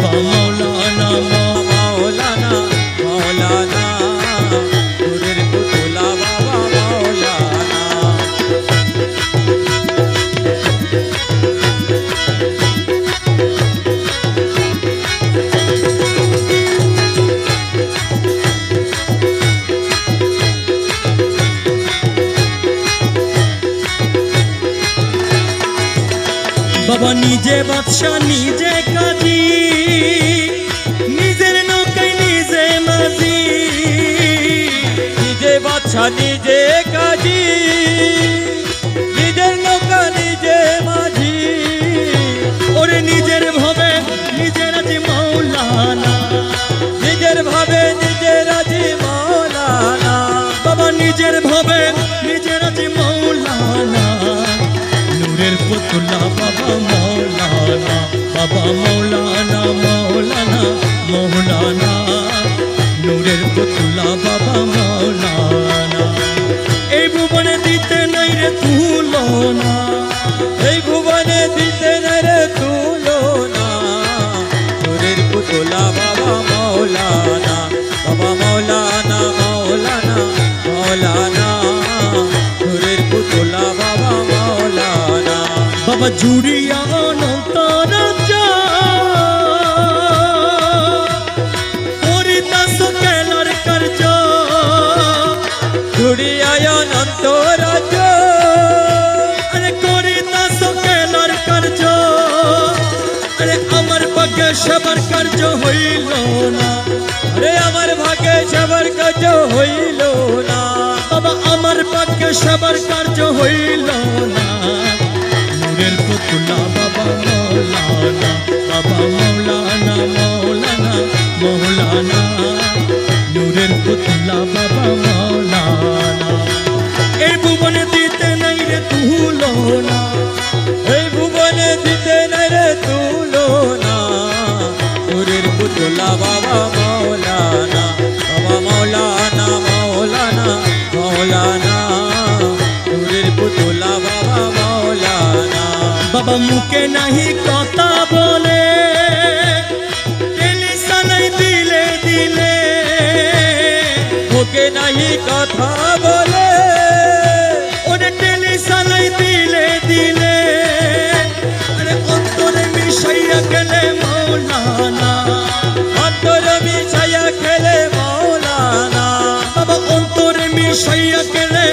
বাবা মৌলানা মৌলানা মৌলানা নূরের পুতলা বাবা মৌলানা। বাবা নিজে বাদশা নিজে কাজী, নিজের নৌকায় নিজে মাঝি। নিজে বাদশা নিজে কাজী, নিজের নৌকা নিজে মাঝি। ওরে নিজের ভাবে নিজের আজি মৌলানা, নিজের ভাবে নিজের আজি মৌলানা। বাবা নিজের ভাবে নিজের আজি মৌলানা। নূরের পুতলা বাবা মৌলানা, বাবা মৌলানা মৌলানা মৌলানা। নূরের পুতলা বাবা মৌলানা। এই ভুবনে দিতে নাই রে তুলনা, এই ভুবনে দিতে রে তুলনা। নূরের পুতলা বাবা মৌলানা, বাবা মৌলানা মৌলানা মৌলানা। নূরের পুতলা বাবা মৌলানা। বাবা জুড়িয়া অনন্ত রাজা, করিতাস কেলার কার্য। জুড়িয়ায় অনন্ত রাজ, আরে করিতাস কেলার কার্য। আরে আমার ভাগ্যে সবার কার্য হইল না, আরে আমার ভাগ্যে সবার কাজ হইল না। বাবা আমার ভাগ্যে সবার কার্য হইল না। নূরের পুতলা বাবা মৌলানা, বাবা মৌলানা মৌলানা মৌলানা। নূরের পুতলা বাবা মৌলানা। এই ভুবনে দিতে নাই রে তুলনা, এই ভুবনে দিতে রে তুলনা। নূরের পুতলা বাবা মৌলানা, বাবা মৌলানা মৌলানা মৌলানা। নূরের পুতলা বাবা মৌলানা। বাবা মুখে নাহি কথা বলে, টেলিশনে দিলে দিলে। মুখে নাহি কথা বলে, ওরে টেলিশনে দিলে দিলে। আরে অন্তরে মিশাইয়া গেলে মৌলানা, অন্তর মিশাইয়া খেলে মৌলানা। বাবা অন্তরে মিশাইয়া গেলে